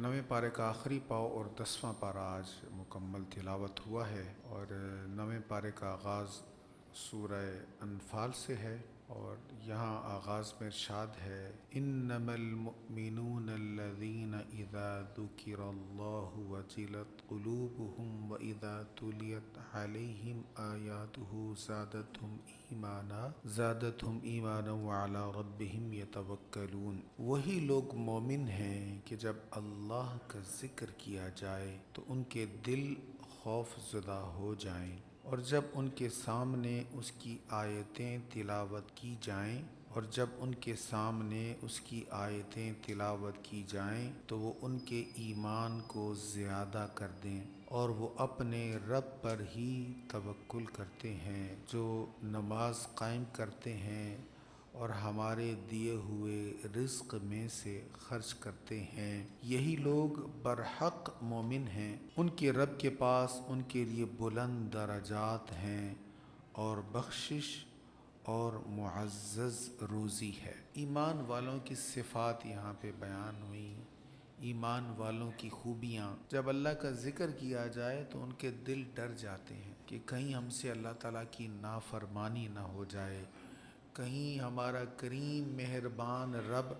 نویں پارے کا آخری پاؤ اور 10واں پارہ آج مکمل تلاوت ہوا ہے، اور نویں پارے کا آغاز سورہ انفال سے ہے، اور یہاں آغاز میں ارشاد ہے انما المؤمنون الذین اذا ذکر اللہ وجلت قلوبهم واذا تلیت علیہم آیاتہ زادتہم ایمانا وعلی ربہم یتوکلون۔ وہی لوگ مومن ہیں کہ جب اللہ کا ذکر کیا جائے تو ان کے دل خوف زدہ ہو جائیں، اور جب ان کے سامنے اس کی آیتیں تلاوت کی جائیں تلاوت کی جائیں تو وہ ان کے ایمان کو زیادہ کر دیں، اور وہ اپنے رب پر ہی توکل کرتے ہیں، جو نماز قائم کرتے ہیں اور ہمارے دیے ہوئے رزق میں سے خرچ کرتے ہیں، یہی لوگ برحق مومن ہیں۔ ان کے رب کے پاس ان کے لیے بلند درجات ہیں اور بخشش اور معزز روزی ہے۔ ایمان والوں کی صفات یہاں پہ بیان ہوئی، ایمان والوں کی خوبیاں۔ جب اللہ کا ذکر کیا جائے تو ان کے دل ڈر جاتے ہیں کہ کہیں ہم سے اللہ تعالیٰ کی نافرمانی نہ ہو جائے، کہیں ہمارا کریم مہربان رب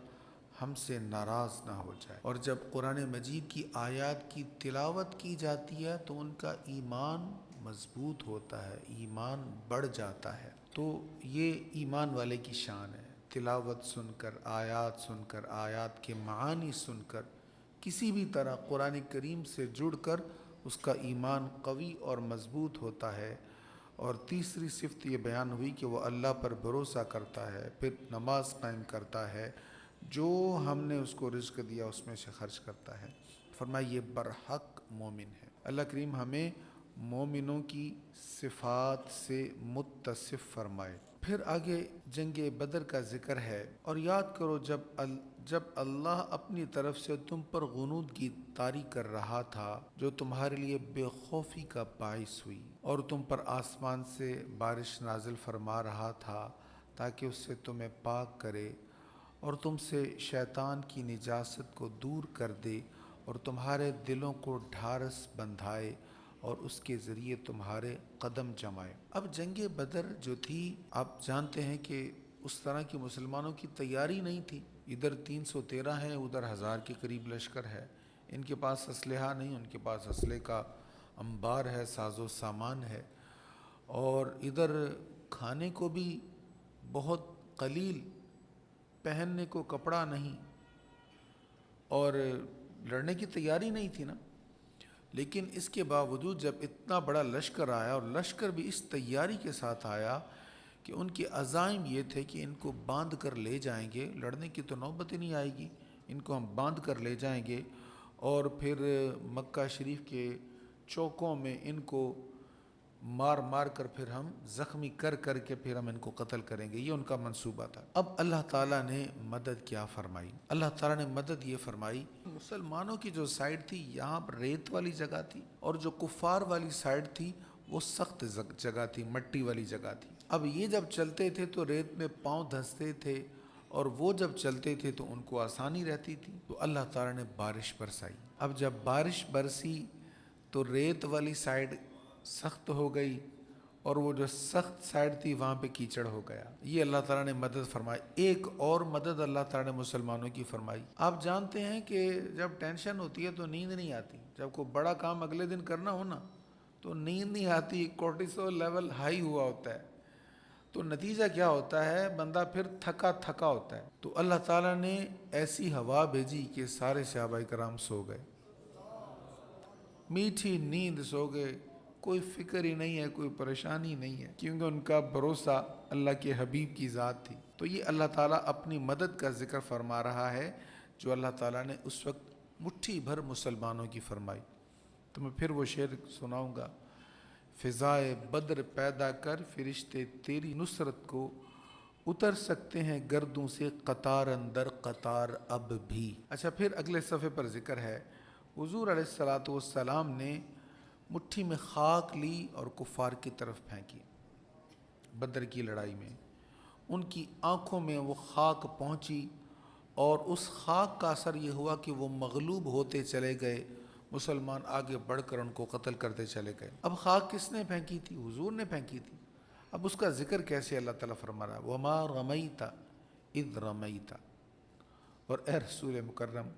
ہم سے ناراض نہ ہو جائے۔ اور جب قرآن مجید کی آیات کی تلاوت کی جاتی ہے تو ان کا ایمان مضبوط ہوتا ہے، ایمان بڑھ جاتا ہے۔ تو یہ ایمان والے کی شان ہے، تلاوت سن کر، آیات کے معانی سن کر، کسی بھی طرح قرآن کریم سے جڑ کر اس کا ایمان قوی اور مضبوط ہوتا ہے۔ اور تیسری صفت یہ بیان ہوئی کہ وہ اللہ پر بھروسہ کرتا ہے، پھر نماز قائم کرتا ہے، جو ہم نے اس کو رزق دیا اس میں سے خرچ کرتا ہے۔ فرمایا یہ برحق مومن ہے۔ اللہ کریم ہمیں مومنوں کی صفات سے متصف فرمائے۔ پھر آگے جنگ بدر کا ذکر ہے، اور یاد کرو جب اللہ اپنی طرف سے تم پر غنودگی طاری کر رہا تھا، جو تمہارے لیے بے خوفی کا باعث ہوئی، اور تم پر آسمان سے بارش نازل فرما رہا تھا تاکہ اس سے تمہیں پاک کرے اور تم سے شیطان کی نجاست کو دور کر دے، اور تمہارے دلوں کو ڈھارس بندھائے اور اس کے ذریعے تمہارے قدم جمائے۔ اب جنگ بدر جو تھی، آپ جانتے ہیں کہ اس طرح کی مسلمانوں کی تیاری نہیں تھی۔ ادھر 313 ہے، ادھر 1000 کے قریب لشکر ہے، ان کے پاس اسلحہ نہیں، ان کے پاس اسلحے کا انبار ہے، ساز و سامان ہے، اور ادھر کھانے کو بھی بہت قلیل، پہننے کو کپڑا نہیں، اور لڑنے کی تیاری نہیں تھی نا۔ لیکن اس کے باوجود جب اتنا بڑا لشکر آیا، اور لشکر بھی اس تیاری کے ساتھ آیا کہ ان کے عزائم یہ تھے کہ ان کو باندھ کر لے جائیں گے، لڑنے کی تو نوبت ہی نہیں آئے گی، ان کو ہم باندھ کر لے جائیں گے، اور پھر مکہ شریف کے چوکوں میں ان کو مار مار کر، پھر ہم زخمی کر کر کے پھر ہم ان کو قتل کریں گے، یہ ان کا منصوبہ تھا۔ اب اللہ تعالیٰ نے مدد کیا فرمائی؟ اللہ تعالیٰ نے مدد یہ فرمائی، مسلمانوں کی جو سائڈ تھی یہاں پر ریت والی جگہ تھی، اور جو کفار والی سائڈ تھی وہ سخت جگہ تھی، مٹی والی جگہ تھی۔ اب یہ جب چلتے تھے تو ریت میں پاؤں دھنستے تھے، اور وہ جب چلتے تھے تو ان کو آسانی رہتی تھی، تو اللہ تعالیٰ نے بارش برسائی۔ اب جب بارش برسی تو ریت والی سائڈ سخت ہو گئی، اور وہ جو سخت سائڈ تھی وہاں پہ کیچڑ ہو گیا۔ یہ اللہ تعالیٰ نے مدد فرمائی۔ ایک اور مدد اللہ تعالیٰ نے مسلمانوں کی فرمائی۔ آپ جانتے ہیں کہ جب ٹینشن ہوتی ہے تو نیند نہیں آتی، جب کوئی بڑا کام اگلے دن کرنا ہو نا تو نیند نہیں آتی، کورٹیسول لیول ہائی ہوا ہوتا ہے، تو نتیجہ کیا ہوتا ہے، بندہ پھر تھکا تھکا ہوتا ہے۔ تو اللہ تعالیٰ نے ایسی ہوا بھیجی کہ سارے صحابہ کرام سو گئے، میٹھی نیند سو گئے، کوئی فکر ہی نہیں ہے، کوئی پریشانی نہیں ہے، کیونکہ ان کا بھروسہ اللہ کے حبیب کی ذات تھی۔ تو یہ اللہ تعالیٰ اپنی مدد کا ذکر فرما رہا ہے جو اللہ تعالیٰ نے اس وقت مٹھی بھر مسلمانوں کی فرمائی۔ تو میں پھر وہ شعر سناؤں گا، فضائے بدر پیدا کر فرشتے تیری نصرت کو، اتر سکتے ہیں گردوں سے قطار اندر قطار اب بھی۔ اچھا، پھر اگلے صفحے پر ذکر ہے، حضور علیہ الصلاۃ والسلام نے مٹھی میں خاک لی اور کفار کی طرف پھینکی۔ بدر کی لڑائی میں ان کی آنکھوں میں وہ خاک پہنچی، اور اس خاک کا اثر یہ ہوا کہ وہ مغلوب ہوتے چلے گئے، مسلمان آگے بڑھ کر ان کو قتل کرتے چلے گئے۔ اب خاک کس نے پھینکی تھی؟ حضور نے پھینکی تھی۔ اب اس کا ذکر کیسے اللہ تعالیٰ فرما رہا ہے وَمَا رَمَيْتَ اِذْ رَمَيْتَ، اور اے رسول مکرم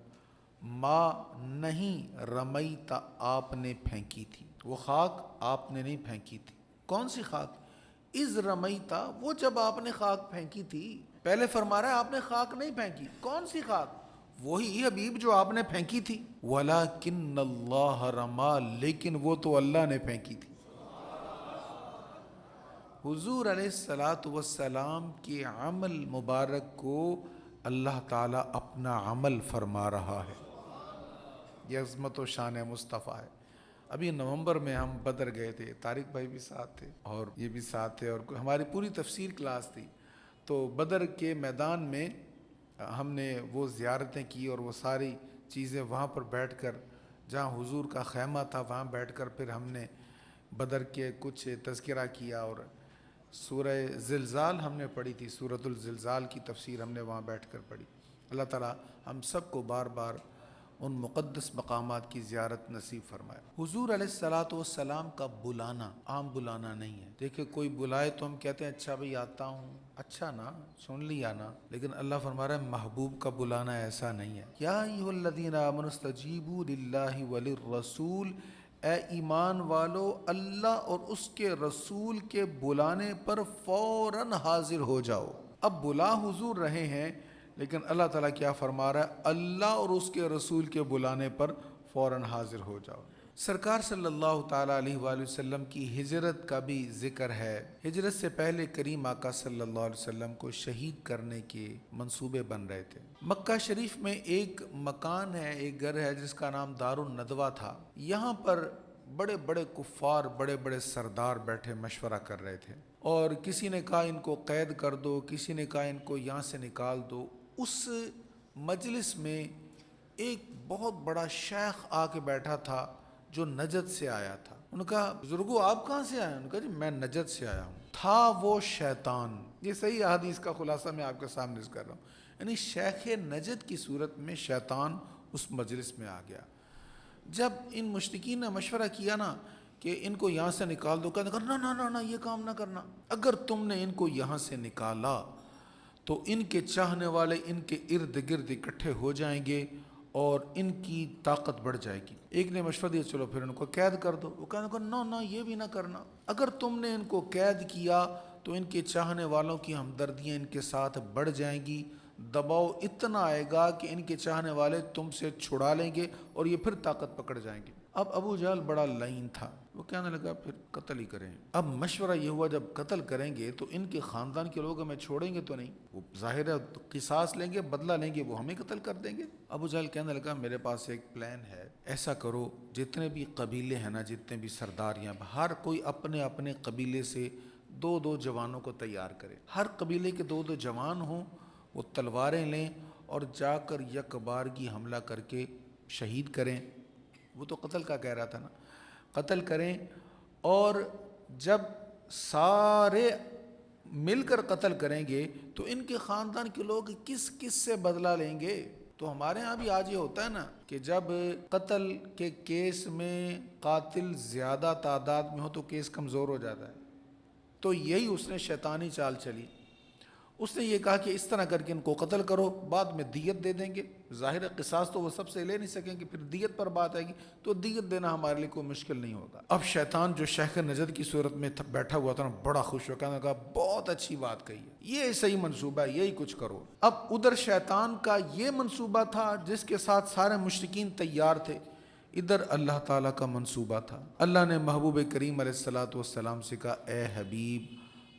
ما نہیں رمیت آپ نے پھینکی تھی، وہ خاک آپ نے نہیں پھینکی تھی۔ کون سی خاک؟ اذ رمیتا، وہ جب آپ نے خاک پھینکی تھی۔ پہلے فرما رہا ہے آپ نے خاک نہیں پھینکی۔ کون سی خاک؟ وہی حبیب جو آپ نے پھینکی تھی۔ وَلَكِنَّ اللَّهَ رَمَا، لیکن وہ تو اللہ نے پھینکی تھی۔ حضور علیہ السلام کے عمل مبارک کو اللہ تعالیٰ اپنا عمل فرما رہا ہے۔ یہ عظمت و شان مصطفیٰ ہے۔ ابھی نومبر میں ہم بدر گئے تھے، طارق بھائی بھی ساتھ تھے اور یہ بھی ساتھ تھے، اور ہماری پوری تفسیر کلاس تھی۔ تو بدر کے میدان میں ہم نے وہ زیارتیں کی اور وہ ساری چیزیں وہاں پر بیٹھ کر، جہاں حضور کا خیمہ تھا وہاں بیٹھ کر پھر ہم نے بدر کے کچھ تذکرہ کیا، اور سورہ زلزال ہم نے پڑھی تھی، سورۃ الزلزال کی تفسیر ہم نے وہاں بیٹھ کر پڑھی۔ اللہ تعالیٰ ہم سب کو بار بار ان مقدس مقامات کی زیارت نصیب فرمائے۔ حضور علیہ السلام کا بلانا عام بلانا نہیں ہے۔ دیکھیں کوئی بلائے تو ہم کہتے ہیں اچھا بھئی آتا ہوں، اچھا نا، سن لیا نا، لیکن اللہ فرما رہا ہے محبوب کا بلانا ایسا نہیں ہے۔ یا ایھا الذین آمنوا استجیبوا للہ وللرسول، اے ایمان والو اللہ اور اس کے رسول کے بلانے پر فوراً حاضر ہو جاؤ۔ اب بلا حضور رہے ہیں، لیکن اللہ تعالیٰ کیا فرما رہا ہے؟ اللہ اور اس کے رسول کے بلانے پر فوراً حاضر ہو جاؤ۔ سرکار صلی اللہ تعالیٰ علیہ وآلہ وسلم کی ہجرت کا بھی ذکر ہے۔ ہجرت سے پہلے کریم آقا صلی اللہ علیہ وسلم کو شہید کرنے کے منصوبے بن رہے تھے۔ مکہ شریف میں ایک مکان ہے، ایک گھر ہے جس کا نام دار الندوہ تھا۔ یہاں پر بڑے بڑے کفار، بڑے بڑے سردار بیٹھے مشورہ کر رہے تھے، اور کسی نے کہا ان کو قید کر دو، کسی نے کہا ان کو یہاں سے نکال دو۔ اس مجلس میں ایک بہت بڑا شیخ آ کے بیٹھا تھا جو نجد سے آیا تھا۔ انہوں نے کہا بزرگو آپ کہاں سے آئے؟ انہوں نے کہا جی میں نجد سے آیا ہوں۔ تھا وہ شیطان۔ یہ صحیح احادیث کا خلاصہ میں آپ کے سامنے کر رہا ہوں، یعنی شیخ نجد کی صورت میں شیطان اس مجلس میں آ گیا۔ جب ان مشرکین نے مشورہ کیا نا کہ ان کو یہاں سے نکال دو، کہا نہ یہ کام نہ کرنا، اگر تم نے ان کو یہاں سے نکالا تو ان کے چاہنے والے ان کے ارد گرد اکٹھے ہو جائیں گے اور ان کی طاقت بڑھ جائے گی۔ ایک نے مشورہ دیا چلو پھر ان کو قید کر دو، وہ کہنے کو نہ یہ بھی نہ کرنا، اگر تم نے ان کو قید کیا تو ان کے چاہنے والوں کی ہمدردیاں ان کے ساتھ بڑھ جائیں گی، دباؤ اتنا آئے گا کہ ان کے چاہنے والے تم سے چھڑا لیں گے اور یہ پھر طاقت پکڑ جائیں گے۔ اب ابو جہل بڑا لعین تھا، وہ کہنے لگا پھر قتل ہی کریں۔ اب مشورہ یہ ہوا جب قتل کریں گے تو ان کے خاندان کے لوگ ہمیں چھوڑیں گے تو نہیں، وہ ظاہر ہے قصاص لیں گے، بدلہ لیں گے، وہ ہمیں قتل کر دیں گے۔ ابو جہل کہنے لگا میرے پاس ایک پلان ہے، ایسا کرو جتنے بھی قبیلے ہیں نا، جتنے بھی سرداریاں، ہر کوئی اپنے اپنے قبیلے سے دو دو جوانوں کو تیار کرے، ہر قبیلے کے دو دو جوان ہوں، وہ تلواریں لیں اور جا کر یک بارگی حملہ کر کے شہید کریں۔ وہ تو قتل کا کہہ رہا تھا نا، قتل کریں، اور جب سارے مل کر قتل کریں گے تو ان کے خاندان کے لوگ کس کس سے بدلہ لیں گے؟ تو ہمارے ہاں بھی آج یہ ہوتا ہے نا کہ جب قتل کے کیس میں قاتل زیادہ تعداد میں ہو تو کیس کمزور ہو جاتا ہے۔ تو یہی اس نے شیطانی چال چلی، اس نے یہ کہا کہ اس طرح کر کے ان کو قتل کرو، بعد میں دیت دے دیں گے، ظاہر ہے قصاص تو وہ سب سے لے نہیں سکیں گے، پھر دیت پر بات آئے گی تو دیت دینا ہمارے لیے کوئی مشکل نہیں ہوگا۔ اب شیطان جو شیخ نجد کی صورت میں بیٹھا ہوا تھا نا، بڑا خوش ہو کہا بہت اچھی بات کہی ہے، یہ صحیح منصوبہ ہے، یہی کچھ کرو۔ اب ادھر شیطان کا یہ منصوبہ تھا جس کے ساتھ سارے مشرکین تیار تھے، ادھر اللہ تعالیٰ کا منصوبہ تھا۔ اللہ نے محبوب کریم علیہ السلام سے کہا اے حبیب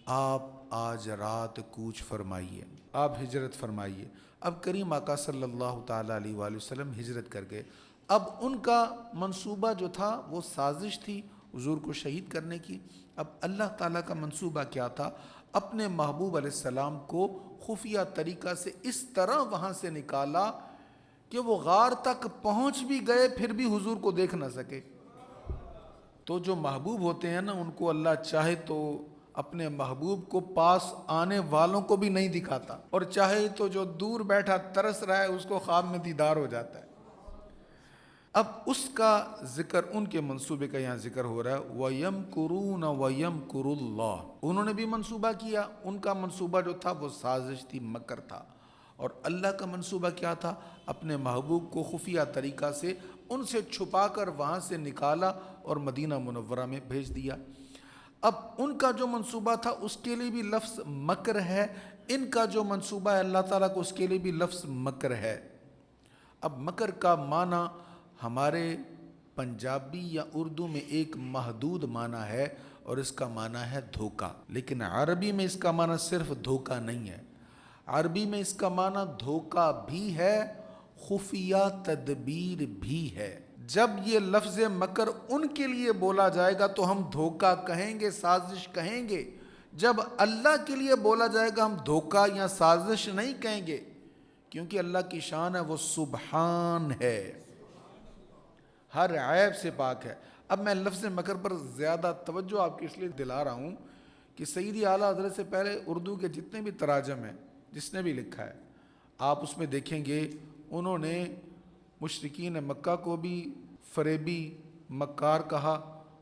آپ آج رات کوچ فرمائیے، آپ ہجرت فرمائیے۔ اب کریم آقا صلی اللہ تعالیٰ علیہ وآلہ وسلم ہجرت کر گئے۔ اب ان کا منصوبہ جو تھا وہ سازش تھی حضور کو شہید کرنے کی۔ اب اللہ تعالیٰ کا منصوبہ کیا تھا؟ اپنے محبوب علیہ السلام کو خفیہ طریقہ سے اس طرح وہاں سے نکالا کہ وہ غار تک پہنچ بھی گئے پھر بھی حضور کو دیکھ نہ سکے۔ تو جو محبوب ہوتے ہیں نا ان کو اللہ چاہے تو اپنے محبوب کو پاس آنے والوں کو بھی نہیں دکھاتا، اور چاہے تو جو دور بیٹھا ترس رہا ہے اس کو خواب میں دیدار ہو جاتا ہے۔ اب اس کا ذکر، ان کے منصوبے کا یہاں ذکر ہو رہا ہے، وَيَمْكُرُونَ وَيَمْكُرُ اللَّهُ، انہوں نے بھی منصوبہ کیا، ان کا منصوبہ جو تھا وہ سازش تھی، مکر تھا، اور اللہ کا منصوبہ کیا تھا؟ اپنے محبوب کو خفیہ طریقہ سے ان سے چھپا کر وہاں سے نکالا اور مدینہ منورہ میں بھیج دیا۔ اب ان کا جو منصوبہ تھا اس کے لیے بھی لفظ مکر ہے، ان کا جو منصوبہ ہے اللہ تعالیٰ کو، اس کے لیے بھی لفظ مکر ہے۔ اب مکر کا معنی ہمارے پنجابی یا اردو میں ایک محدود معنی ہے، اور اس کا معنی ہے دھوکہ، لیکن عربی میں اس کا معنی صرف دھوکہ نہیں ہے، عربی میں اس کا معنی دھوکہ بھی ہے، خفیہ تدبیر بھی ہے۔ جب یہ لفظ مکر ان کے لیے بولا جائے گا تو ہم دھوکہ کہیں گے، سازش کہیں گے، جب اللہ کے لیے بولا جائے گا ہم دھوکہ یا سازش نہیں کہیں گے، کیونکہ اللہ کی شان ہے، وہ سبحان ہے، ہر عیب سے پاک ہے۔ اب میں لفظ مکر پر زیادہ توجہ آپ کی اس لیے دلا رہا ہوں کہ سیدی اعلیٰ حضرت سے پہلے اردو کے جتنے بھی تراجم ہیں، جس نے بھی لکھا ہے، آپ اس میں دیکھیں گے انہوں نے مشرکین مکہ کو بھی فریبی، مکار کہا،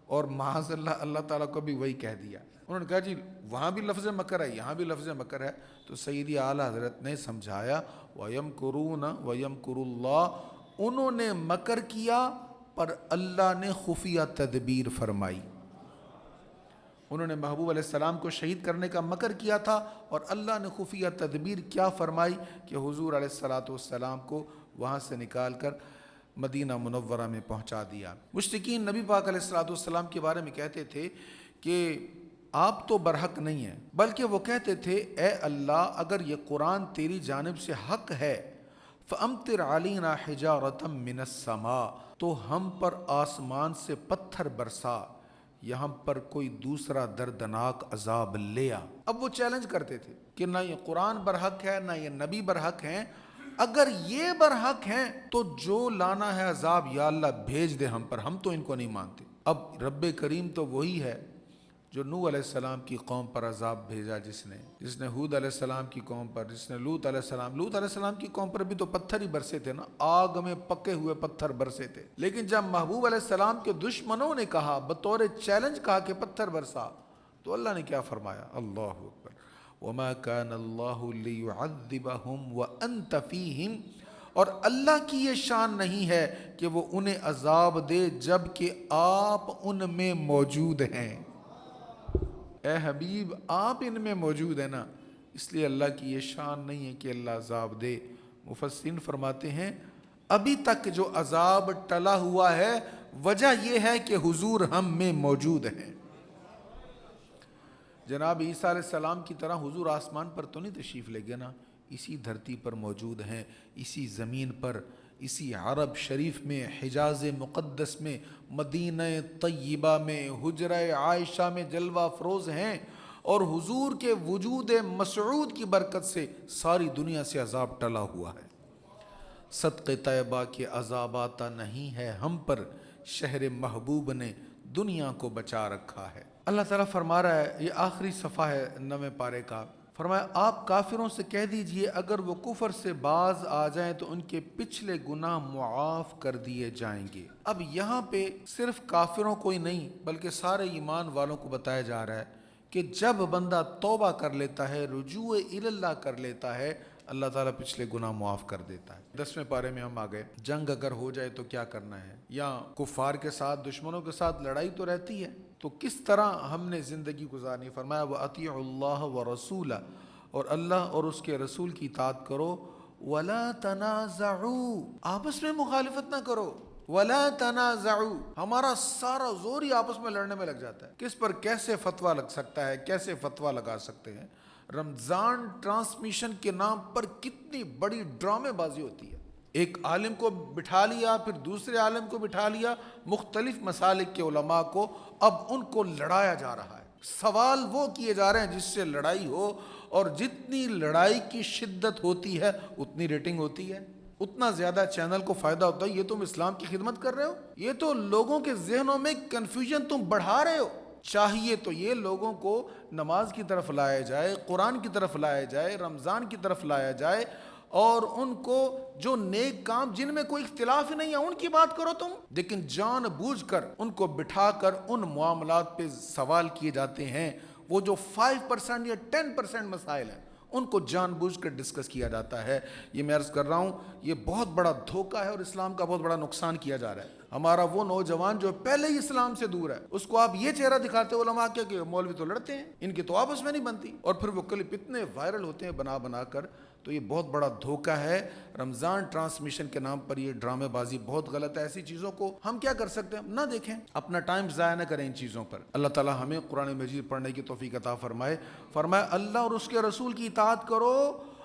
اور معاذ اللہ اللہ تعالیٰ کو بھی وہی کہہ دیا۔ انہوں نے کہا جی وہاں بھی لفظ مکر ہے، یہاں بھی لفظ مکر ہے، تو سیدی اعلیٰ حضرت نے سمجھایا وَيَمْكُرُونَ وَيَمْكُرُ اللَّهُ، انہوں نے مکر کیا پر اللہ نے خفیہ تدبیر فرمائی۔ انہوں نے محبوب علیہ السلام کو شہید کرنے کا مکر کیا تھا، اور اللہ نے خفیہ تدبیر کیا فرمائی کہ حضور علیہ السلام کو وہاں سے نکال کر مدینہ منورہ میں پہنچا دیا۔ مشرکین نبی پاک علیہ السلام کے بارے میں کہتے تھے کہ آپ تو برحق نہیں ہیں، بلکہ وہ کہتے تھے اے اللہ اگر یہ قرآن تیری جانب سے حق ہے فَأَمْطِرْ عَلَيْنَا حِجَارَةً مِّنَ السَّمَاءِ، تو ہم پر آسمان سے پتھر برسا، یہاں پر کوئی دوسرا دردناک عذاب لے آ۔ اب وہ چیلنج کرتے تھے کہ نہ یہ قرآن برحق ہے، نہ یہ نبی برحق ہیں، اگر یہ برحق ہیں تو جو لانا ہے عذاب یا اللہ بھیج دے ہم پر، ہم تو ان کو نہیں مانتے۔ اب رب کریم تو وہی ہے جو نوح علیہ السلام کی قوم پر عذاب بھیجا، جس نے ہود علیہ السلام کی قوم پر، جس نے لوط علیہ السلام کی قوم پر بھی تو پتھر ہی برسے تھے نا، آگ میں پکے ہوئے پتھر برسے تھے۔ لیکن جب محبوب علیہ السلام کے دشمنوں نے کہا، بطور چیلنج کہا کہ پتھر برسا، تو اللہ نے کیا فرمایا؟ اللہ اکبر، وَمَا كَانَ اللَّهُ لِيُعَذِّبَهُمْ وَأَنْتَ فِيهِمْ، اور اللہ کی یہ شان نہیں ہے کہ وہ انہیں عذاب دے جب کہ آپ ان میں موجود ہیں۔ اے حبیب آپ ان میں موجود ہیں نا، اس لیے اللہ کی یہ شان نہیں ہے کہ اللہ عذاب دے۔ مفسرین فرماتے ہیں ابھی تک جو عذاب ٹلا ہوا ہے وجہ یہ ہے کہ حضور ہم میں موجود ہیں۔ جناب عیسیٰ علیہ السلام کی طرح حضور آسمان پر تو نہیں تشریف لے گئے نا، اسی دھرتی پر موجود ہیں، اسی زمین پر، اسی عرب شریف میں، حجاز مقدس میں، مدینہ طیبہ میں، حجرہ عائشہ میں جلوہ افروز ہیں، اور حضور کے وجود مسعود کی برکت سے ساری دنیا سے عذاب ٹلا ہوا ہے۔ صدق طیبہ کے عذاب آتا نہیں ہے ہم پر، شہر محبوب نے دنیا کو بچا رکھا ہے۔ اللہ تعالیٰ فرما رہا ہے، یہ آخری صفحہ ہے 9ویں پارے کا، فرمایا آپ کافروں سے کہہ دیجئے اگر وہ کفر سے باز آ جائیں تو ان کے پچھلے گناہ معاف کر دیے جائیں گے۔ اب یہاں پہ صرف کافروں کو ہی نہیں بلکہ سارے ایمان والوں کو بتایا جا رہا ہے کہ جب بندہ توبہ کر لیتا ہے، رجوع اللہ کر لیتا ہے، اللہ تعالیٰ پچھلے گناہ معاف کر دیتا ہے۔ 10ویں پارے میں ہم آ گئے، جنگ اگر ہو جائے تو کیا کرنا ہے، یا کفار کے ساتھ، دشمنوں کے ساتھ لڑائی تو رہتی ہے، تو کس طرح ہم نے زندگی گزارنی۔ فرمایا وَأَطِيعُوا اللَّهَ وَرَسُولَهُ، اور اللہ اور اس کے رسول کی اطاعت کرو، وَلَا تَنَازَعُوا، آپس میں مخالفت نہ کرو، وَلَا تَنَازَعُوا، ہمارا سارا زور ہی آپس میں لڑنے میں لگ جاتا ہے، کس پر کیسے فتویٰ لگ سکتا ہے، کیسے فتویٰ لگا سکتے ہیں۔ رمضان ٹرانسمیشن کے نام پر کتنی بڑی ڈرامے بازی ہوتی ہے، ایک عالم کو بٹھا لیا، پھر دوسرے عالم کو بٹھا لیا، مختلف مسالک کے علماء کو، اب ان کو لڑایا جا رہا ہے، سوال وہ کیے جا رہے ہیں جس سے لڑائی ہو، اور جتنی لڑائی کی شدت ہوتی ہے اتنی ریٹنگ ہوتی ہے، اتنا زیادہ چینل کو فائدہ ہوتا ہے۔ یہ تم اسلام کی خدمت کر رہے ہو، یہ تو لوگوں کے ذہنوں میں کنفیوژن تم بڑھا رہے ہو۔ چاہیے تو یہ لوگوں کو نماز کی طرف لایا جائے، قرآن کی طرف لایا جائے، رمضان کی طرف لایا جائے، اور ان کو جو نیک کام جن میں کوئی اختلاف ہی نہیں ہے ان کی بات کرو تم، لیکن جان بوجھ کر ان کو بٹھا کر ان معاملات پہ سوال کیے جاتے ہیں، وہ جو 5% یا 10% مسائل ہیں ان کو جان بوجھ کر ڈسکس کیا جاتا ہے۔ یہ میں عرض کر رہا ہوں، یہ بہت بڑا دھوکہ ہے اور اسلام کا بہت بڑا نقصان کیا جا رہا ہے۔ ہمارا وہ نوجوان جو پہلے ہی اسلام سے دور ہے، اس کو آپ یہ چہرہ دکھاتے علماء کے کہ مولوی تو لڑتے ہیں، ان کی تو آپس میں نہیں بنتی، اور پھر وہ کلپ اتنے وائرل ہوتے ہیں بنا بنا کر۔ تو یہ بہت بڑا دھوکہ ہے۔ رمضان ٹرانسمیشن کے نام پر یہ ڈرامے بازی بہت غلط ہے۔ ایسی چیزوں کو ہم کیا کر سکتے ہیں؟ نہ دیکھیں، اپنا ٹائم ضائع نہ کریں ان چیزوں پر۔ اللہ تعالی ہمیں قرآن مجید پڑھنے کی توفیق عطا فرمائے۔ فرمایا اللہ اور اس کے رسول کی اطاعت کرو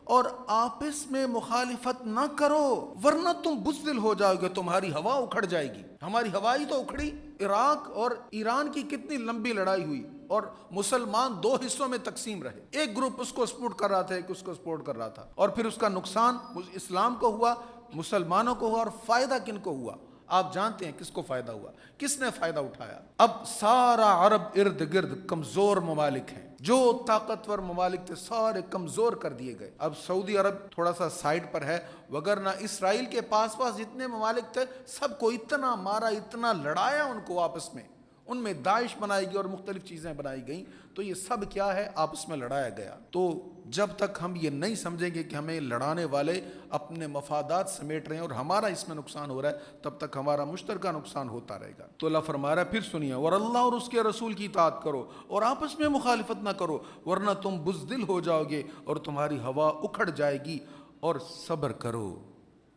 اور آپس میں مخالفت نہ کرو ورنہ تم بزدل ہو جاؤ گے، تمہاری ہوا اکھڑ جائے گی۔ ہماری ہوا ہی تو اکھڑی۔ عراق اور ایران کی کتنی لمبی لڑائی ہوئی اور مسلمان 2 حصوں میں تقسیم رہے، ایک گروپ اس کو سپورٹ کر رہا تھا، ایک اس کو سپورٹ کر رہا تھا، اور پھر اس کا نقصان اسلام کو ہوا، مسلمانوں کو ہوا، اور فائدہ کن کو ہوا؟ آپ جانتے ہیں کس کو فائدہ ہوا، کس نے فائدہ اٹھایا؟ اب سارا عرب ارد گرد کمزور ممالک ہیں، جو طاقتور ممالک تھے سارے کمزور کر دیے گئے۔ اب سعودی عرب تھوڑا سا سائڈ پر ہے، وگرنہ اسرائیل کے پاس جتنے ممالک تھے سب کو اتنا مارا، اتنا لڑایا ان کو آپس میں، ان میں داعش بنائی گئی اور مختلف چیزیں بنائی گئیں، تو یہ سب کیا ہے؟ آپس میں لڑایا گیا۔ تو جب تک ہم یہ نہیں سمجھیں گے کہ ہمیں لڑانے والے اپنے مفادات سمیٹ رہے ہیں اور ہمارا اس میں نقصان ہو رہا ہے، تب تک ہمارا مشترکہ نقصان ہوتا رہے گا۔ تو اللہ فرما رہا ہے، پھر سنیے، اور اللہ اور اس کے رسول کی اطاعت کرو اور آپس میں مخالفت نہ کرو ورنہ تم بزدل ہو جاؤ گے اور تمہاری ہوا اکھڑ جائے گی، اور صبر کرو،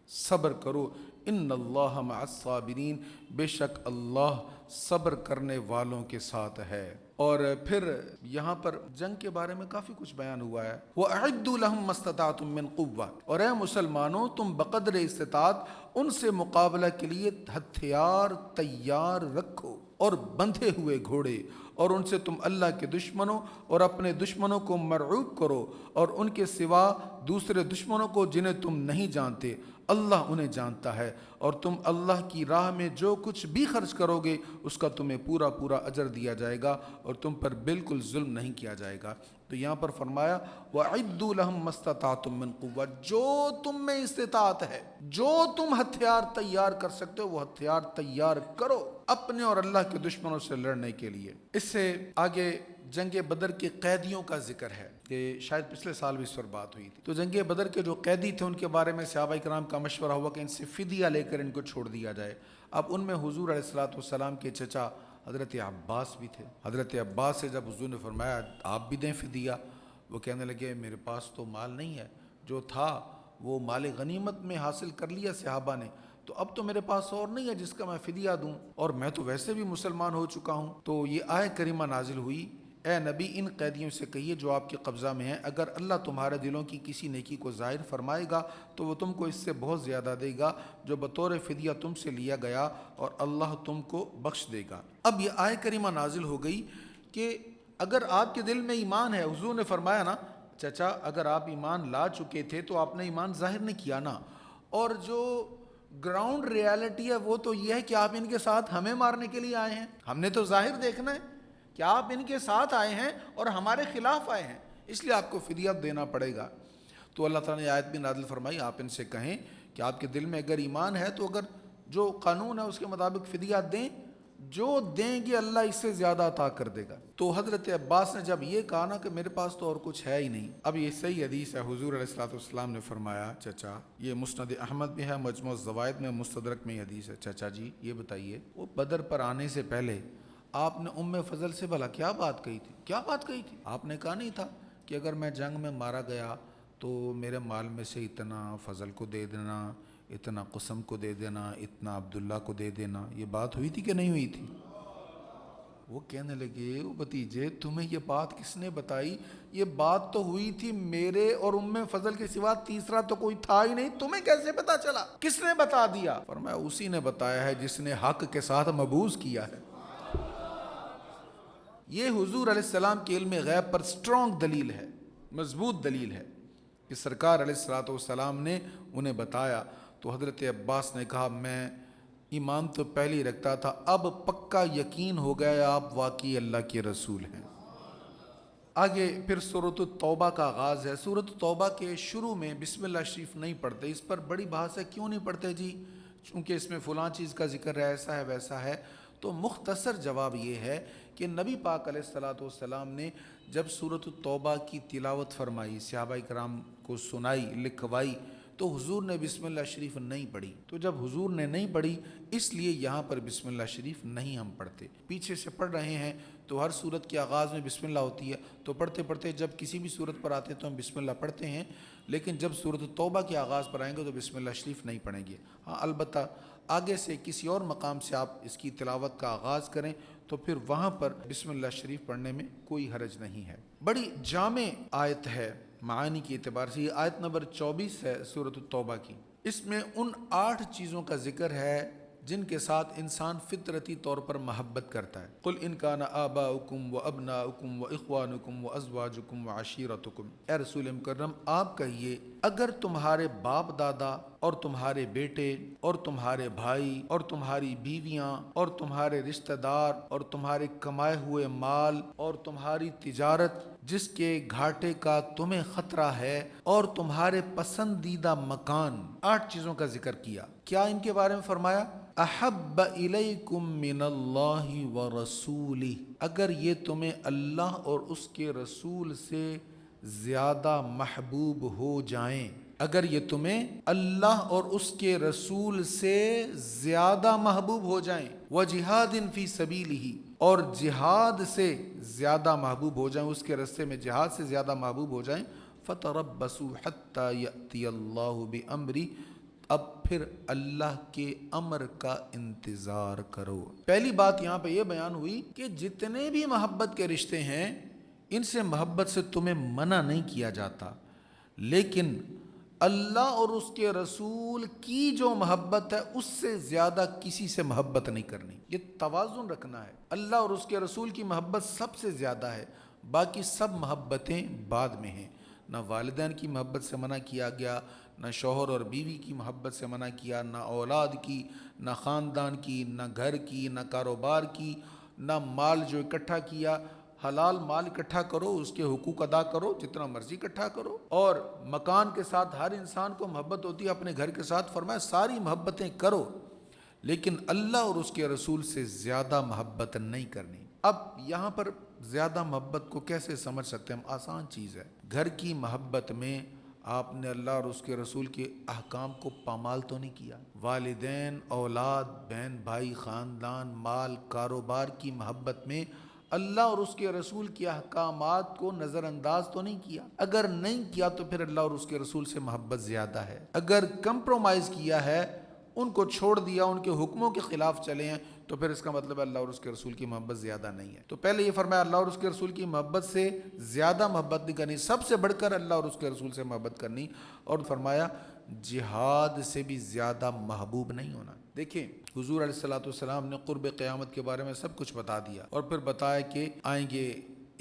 صبر کرو، ان اللہ مع الصابرین، بے شک اللہ صبر کرنے والوں کے ساتھ ہے۔ اور پھر یہاں پر جنگ کے بارے میں کافی کچھ بیان ہوا ہے۔ وَأَعِدُّوا لَهُم مَّا اسْتَطَعْتُم مِّن قُوَّةٍ، اور اے مسلمانوں تم بقدر استطاعت ان سے مقابلہ کے لیے ہتھیار تیار رکھو اور بندھے ہوئے گھوڑے، اور ان سے تم اللہ کے دشمنوں اور اپنے دشمنوں کو مرعوب کرو، اور ان کے سوا دوسرے دشمنوں کو جنہیں تم نہیں جانتے، اللہ انہیں جانتا ہے، اور تم اللہ کی راہ میں جو کچھ بھی خرچ کرو گے اس کا تمہیں پورا پورا اجر دیا جائے گا اور تم پر بالکل ظلم نہیں کیا جائے گا۔ تو یہاں پر فرمایا وَأَعِدُّوا لَهُم مَّا اسْتَطَعْتُم مِّن قُوَّةٍ، جو تم میں استطاعت ہے، جو تم ہتھیار تیار کر سکتے ہو وہ ہتھیار تیار کرو اپنے اور اللہ کے دشمنوں سے لڑنے کے لیے۔ اس سے آگے جنگ بدر کے قیدیوں کا ذکر ہے، کہ شاید پچھلے سال بھی اس پر بات ہوئی تھی۔ تو جنگ بدر کے جو قیدی تھے ان کے بارے میں صحابہ کرام کا مشورہ ہوا کہ ان سے فدیہ لے کر ان کو چھوڑ دیا جائے۔ اب ان میں حضور علیہ الصلوۃ والسلام کے چچا حضرت عباس بھی تھے۔ حضرت عباس سے جب حضور نے فرمایا آپ بھی دیں فدیہ، وہ کہنے لگے میرے پاس تو مال نہیں ہے، جو تھا وہ مال غنیمت میں حاصل کر لیا صحابہ نے، تو اب تو میرے پاس اور نہیں ہے جس کا میں فدیہ دوں، اور میں تو ویسے بھی مسلمان ہو چکا ہوں۔ تو یہ آیت کریمہ نازل ہوئی، اے نبی ان قیدیوں سے کہیے جو آپ کے قبضہ میں ہیں، اگر اللہ تمہارے دلوں کی کسی نیکی کو ظاہر فرمائے گا تو وہ تم کو اس سے بہت زیادہ دے گا جو بطور فدیہ تم سے لیا گیا، اور اللہ تم کو بخش دے گا۔ اب یہ آیت کریمہ نازل ہو گئی کہ اگر آپ کے دل میں ایمان ہے، حضور نے فرمایا نا چچا اگر آپ ایمان لا چکے تھے تو آپ نے ایمان ظاہر نہیں کیا نا، اور جو گراؤنڈ ریالٹی ہے وہ تو یہ ہے کہ آپ ان کے ساتھ ہمیں مارنے کے لیے آئے ہیں، ہم نے تو ظاہر دیکھنا ہے کہ آپ ان کے ساتھ آئے ہیں اور ہمارے خلاف آئے ہیں، اس لیے آپ کو فدیہ دینا پڑے گا۔ تو اللہ تعالیٰ نے آیت بھی نازل فرمائی، آپ ان سے کہیں کہ آپ کے دل میں اگر ایمان ہے تو اگر جو قانون ہے اس کے مطابق فدیہ دیں، جو دیں گے اللہ اس سے زیادہ عطا کر دے گا۔ تو حضرت عباس نے جب یہ کہا نا کہ میرے پاس تو اور کچھ ہے ہی نہیں، اب یہ صحیح حدیث ہے، حضور علیہ الصلوۃ والسلام نے فرمایا چچا، یہ مسند احمد میں ہے، مجموع الزوائد میں، مستدرک میں یہ حدیث ہے، چچا جی یہ بتائیے وہ بدر پر آنے سے پہلے آپ نے ام فضل سے بھلا کیا بات کہی تھی؟ کیا بات کہی تھی؟ آپ نے کہا نہیں تھا کہ اگر میں جنگ میں مارا گیا تو میرے مال میں سے اتنا فضل کو دے دینا، اتنا قسم کو دے دینا، اتنا عبداللہ کو دے دینا، یہ بات ہوئی تھی کہ نہیں ہوئی تھی؟ وہ کہنے لگے وہ بھتیجے تمہیں یہ بات کس نے بتائی؟ یہ بات تو ہوئی تھی میرے اور ام فضل کے سوا تیسرا تو کوئی تھا ہی نہیں، تمہیں کیسے پتا چلا؟ کس نے بتا دیا؟ فرمایا اسی نے بتایا ہے جس نے حق کے ساتھ مبوز کیا ہے۔ یہ حضور علیہ السلام کے علم غیب پر سٹرونگ دلیل ہے، مضبوط دلیل ہے کہ سرکار علیہ السلام نے انہیں بتایا۔ تو حضرت عباس نے کہا میں ایمان تو پہلے ہی رکھتا تھا، اب پکا یقین ہو گیا آپ واقعی اللہ کے رسول ہیں۔ آگے پھر سورۃ التوبہ کا آغاز ہے۔ سورۃ التوبہ کے شروع میں بسم اللہ شریف نہیں پڑھتے، اس پر بڑی بحث ہے کیوں نہیں پڑھتے جی، چونکہ اس میں فلاں چیز کا ذکر ہے، ایسا ہے ویسا ہے۔ تو مختصر جواب یہ ہے کہ نبی پاک علیہ الصلوۃ والسلام نے جب سورۃ التوبہ کی تلاوت فرمائی، صحابہ کرام کو سنائی، لکھوائی، تو حضور نے بسم اللہ شریف نہیں پڑھی۔ تو جب حضور نے نہیں پڑھی اس لیے یہاں پر بسم اللہ شریف نہیں ہم پڑھتے، پیچھے سے پڑھ رہے ہیں تو ہر صورت کے آغاز میں بسم اللہ ہوتی ہے، تو پڑھتے پڑھتے جب کسی بھی صورت پر آتے تو ہم بسم اللہ پڑھتے ہیں، لیکن جب سورۃ التوبہ کے آغاز پر آئیں گے تو بسم اللہ شریف نہیں پڑھیں گے۔ ہاں البتہ آگے سے کسی اور مقام سے آپ اس کی تلاوت کا آغاز کریں تو پھر وہاں پر بسم اللہ شریف پڑھنے میں کوئی حرج نہیں ہے۔ بڑی جامع آیت ہے معانی کے اعتبار سے، یہ آیت نمبر 24 ہے سورۃ التوبہ کی۔ اس میں ان 8 چیزوں کا ذکر ہے جن کے ساتھ انسان فطرتی طور پر محبت کرتا ہے۔ قل ان کان آباؤکم وابناؤکم واخوانکم وازواجکم وعشیرتکم، اے رسول مکرم آپ کہیے اگر تمہارے باپ دادا اور تمہارے بیٹے اور تمہارے بھائی اور تمہاری بیویاں اور تمہارے رشتہ دار اور تمہارے کمائے ہوئے مال اور تمہاری تجارت جس کے گھاٹے کا تمہیں خطرہ ہے اور تمہارے پسندیدہ مکان، 8 چیزوں کا ذکر کیا۔ کیا ان کے بارے میں فرمایا؟ احب الیکم من اللہ ورسولہ، اگر یہ تمہیں اللہ اور اس کے رسول سے زیادہ محبوب ہو جائیں، اگر یہ تمہیں اللہ اور اس کے رسول سے زیادہ محبوب ہو جائیں، وجہاد فی سبیلہ، اور جہاد سے زیادہ محبوب ہو جائیں، اس کے راستے میں جہاد سے زیادہ محبوب ہو جائیں، فتربصوا حتی یأتی اللہ بامرہ، اب پھر اللہ کے امر کا انتظار کرو۔ پہلی بات یہاں پہ یہ بیان ہوئی کہ جتنے بھی محبت کے رشتے ہیں ان سے محبت سے تمہیں منع نہیں کیا جاتا، لیکن اللہ اور اس کے رسول کی جو محبت ہے اس سے زیادہ کسی سے محبت نہیں کرنی، یہ توازن رکھنا ہے۔ اللہ اور اس کے رسول کی محبت سب سے زیادہ ہے، باقی سب محبتیں بعد میں ہیں۔ نہ والدین کی محبت سے منع کیا گیا، نہ شوہر اور بیوی کی محبت سے منع کیا، نہ اولاد کی، نہ خاندان کی، نہ گھر کی، نہ کاروبار کی، نہ مال جو اکٹھا کیا، حلال مال اکٹھا کرو، اس کے حقوق ادا کرو، جتنا مرضی اکٹھا کرو، اور مکان کے ساتھ ہر انسان کو محبت ہوتی ہے، اپنے گھر کے ساتھ فرمایا ساری محبتیں کرو، لیکن اللہ اور اس کے رسول سے زیادہ محبت نہیں کرنی۔ اب یہاں پر زیادہ محبت کو کیسے سمجھ سکتے ہیں ہم؟ آسان چیز ہے، گھر کی محبت میں آپ نے اللہ اور اس کے رسول کے احکام کو پامال تو نہیں کیا، والدین، اولاد، بہن بھائی، خاندان، مال، کاروبار کی محبت میں اللہ اور اس کے رسول کے احکامات کو نظر انداز تو نہیں کیا۔ اگر نہیں کیا تو پھر اللہ اور اس کے رسول سے محبت زیادہ ہے۔ اگر کمپرومائز کیا ہے، ان کو چھوڑ دیا، ان کے حکموں کے خلاف چلے ہیں، تو پھر اس کا مطلب اللہ اور اس کے رسول کی محبت زیادہ نہیں ہے۔ تو پہلے یہ فرمایا اللہ اور اس کے رسول کی محبت سے زیادہ محبت نہیں کرنی، سب سے بڑھ کر اللہ اور اس کے رسول سے محبت کرنی، اور فرمایا جہاد سے بھی زیادہ محبوب نہیں ہونا۔ دیکھیں حضور علیہ الصلوۃ والسلام نے قرب قیامت کے بارے میں سب کچھ بتا دیا، اور پھر بتایا کہ آئیں گے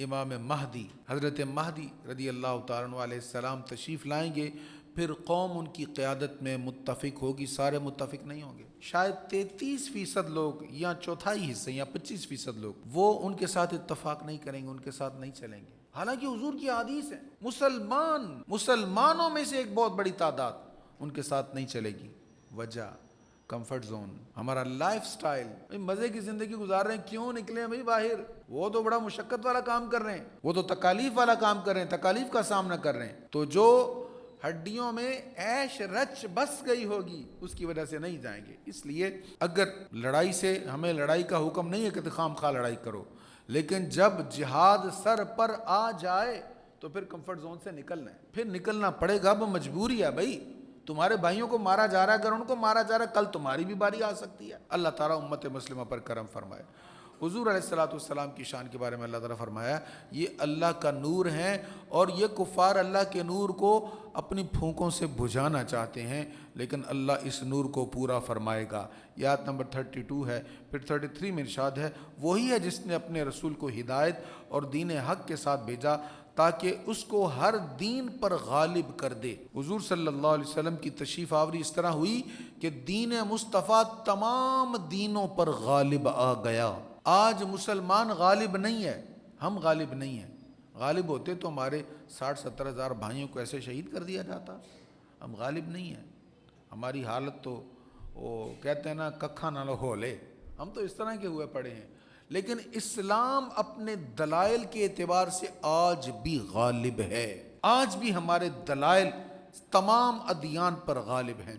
امام مہدی، حضرت مہدی رضی اللہ تعالیٰ عنہ علیہ السلام تشریف لائیں گے، پھر قوم ان کی قیادت میں متفق ہوگی، سارے متفق نہیں ہوں گے، شاید 33% لوگ یا چوتھائی حصہ یا 25% لوگ وہ ان کے ساتھ اتفاق نہیں کریں گے، ان کے ساتھ نہیں چلیں گے، حالانکہ حضور کی حدیث ہے مسلمانوں میں سے ایک بہت بڑی تعداد ان کے ساتھ نہیں چلے گی۔ وجہ کمفرٹ زون، ہمارا لائف سٹائل، مزے کی زندگی گزار رہے ہیں، کیوں نکلے بھائی باہر؟ وہ تو بڑا مشقت والا کام کر رہے ہیں، وہ تو تکالیف والا کام کر رہے ہیں، تکالیف کا سامنا کر رہے ہیں، تو جو ہڈیوں میں عیش رچ بس گئی ہوگی اس کی وجہ سے نہیں جائیں گے۔ اس لیے اگر لڑائی سے ہمیں لڑائی کا حکم نہیں ہے کہ خام خواہ لڑائی کرو، لیکن جب جہاد سر پر آ جائے تو پھر کمفرٹ زون سے نکلنا ہے، پھر نکلنا پڑے گا، وہ مجبوری ہے بھائی۔ تمہارے بھائیوں کو مارا جا رہا ہے، اگر ان کو مارا جا رہا ہے کل تمہاری بھی باری آ سکتی ہے۔ اللہ تعالیٰ امت مسلمہ پر کرم فرمائے۔ حضور علیہ الصلوۃ والسلام کی شان کے بارے میں اللہ تعالیٰ فرمایا یہ اللہ کا نور ہیں، اور یہ کفار اللہ کے نور کو اپنی پھونکوں سے بجھانا چاہتے ہیں، لیکن اللہ اس نور کو پورا فرمائے گا۔ یہ آیت نمبر 32 ہے۔ پھر 33 میں ارشاد ہے وہی ہے جس نے اپنے رسول کو ہدایت اور دین حق کے ساتھ بھیجا تاکہ اس کو ہر دین پر غالب کر دے۔ حضور صلی اللہ علیہ وسلم کی تشریف آوری اس طرح ہوئی کہ دین مصطفیٰ تمام دینوں پر غالب آ گیا۔ آج مسلمان غالب نہیں ہے، ہم غالب نہیں ہیں۔ غالب ہوتے تو ہمارے 60-70 ہزار بھائیوں کو ایسے شہید کر دیا جاتا۔ ہم غالب نہیں ہیں، ہماری حالت تو وہ کہتے ہیں نا ککھا نہ ہو لے، ہم تو اس طرح کے ہوئے پڑے ہیں۔ لیکن اسلام اپنے دلائل کے اعتبار سے آج بھی غالب ہے، آج بھی ہمارے دلائل تمام ادیان پر غالب ہیں۔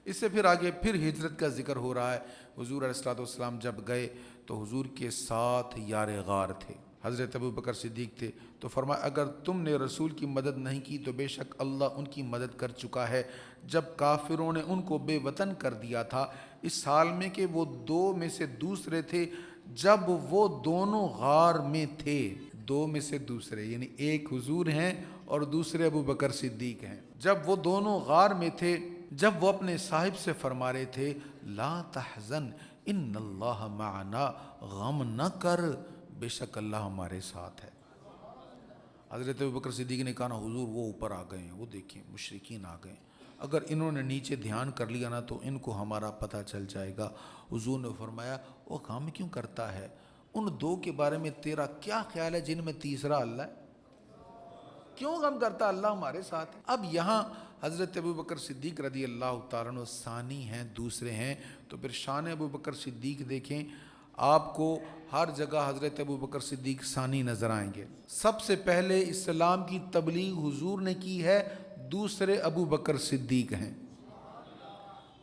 اس سے پھر آگے پھر ہجرت کا ذکر ہو رہا ہے۔ حضور علیہ السلام جب گئے تو حضور کے ساتھ یار غار تھے، حضرت ابوبکر صدیق تھے، تو فرمایا اگر تم نے رسول کی مدد نہیں کی تو بے شک اللہ ان کی مدد کر چکا ہے۔ جب کافروں نے ان کو بے وطن کر دیا تھا اس حال میں کہ وہ دو میں سے دوسرے تھے، جب وہ دونوں غار میں تھے، دو میں سے دوسرے یعنی ایک حضور ہیں اور دوسرے ابوبکر صدیق ہیں، جب وہ دونوں غار میں تھے، جب وہ اپنے صاحب سے فرما رہے تھے لا تحزن ان اللہ معنا، غم نہ کر بے شک اللہ ہمارے ساتھ ہے۔ حضرت ابوبکر صدیق نے کہا نا حضور وہ اوپر آ گئے ہیں، وہ دیکھیں مشرکین آ گئے ہیں، اگر انہوں نے نیچے دھیان کر لیا نا تو ان کو ہمارا پتہ چل جائے گا۔ حضور نے فرمایا وہ غم کیوں کرتا ہے، ان دو کے بارے میں تیرا کیا خیال ہے جن میں تیسرا اللہ ہے، کیوں غم کرتا، اللہ ہمارے ساتھ ہے۔ اب یہاں حضرت ابوبکر صدیق رضی اللہ تعالیٰ عنہ ثانی ہیں، دوسرے ہیں، تو پھر شان ابوبکر صدیق دیکھیں، آپ کو ہر جگہ حضرت ابوبکر صدیق ثانی نظر آئیں گے۔ سب سے پہلے اسلام کی تبلیغ حضور نے کی ہے، دوسرے ابوبکر صدیق ہیں۔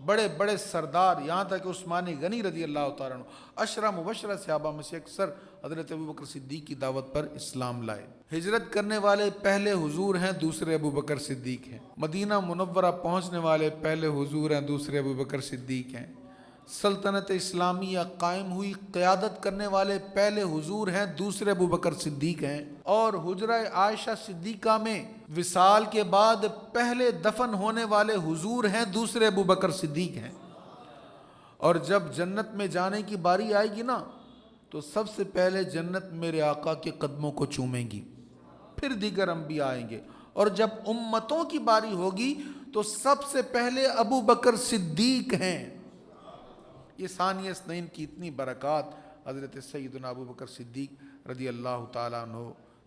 بڑے بڑے سردار، یہاں تک کہ عثمان غنی رضی اللہ تعالیٰ عنہ عشرہ مبشرہ صحابہ میں سے اکثر حضرت ابوبکر صدیق کی دعوت پر اسلام لائے۔ ہجرت کرنے والے پہلے حضور ہیں، دوسرے ابوبکر صدیق ہیں۔ مدینہ منورہ پہنچنے والے پہلے حضور ہیں، دوسرے ابوبکر صدیق ہیں۔ سلطنت اسلامیہ قائم ہوئی، قیادت کرنے والے پہلے حضور ہیں، دوسرے ابوبکر صدیق ہیں۔ اور حجرہ عائشہ صدیقہ میں وصال کے بعد پہلے دفن ہونے والے حضور ہیں، دوسرے ابوبکر صدیق ہیں۔ اور جب جنت میں جانے کی باری آئے گی نا تو سب سے پہلے جنت میرے آقا کے قدموں کو چومیں گی، پھر دیگر انبیاء آئیں گے، اور جب امتوں کی باری ہوگی تو سب سے پہلے ابوبکر صدیق ہیں۔ یہ ثانی اثنین کی اتنی برکات حضرت سیدنا ابوبکر صدیق رضی اللہ تعالیٰ عنہ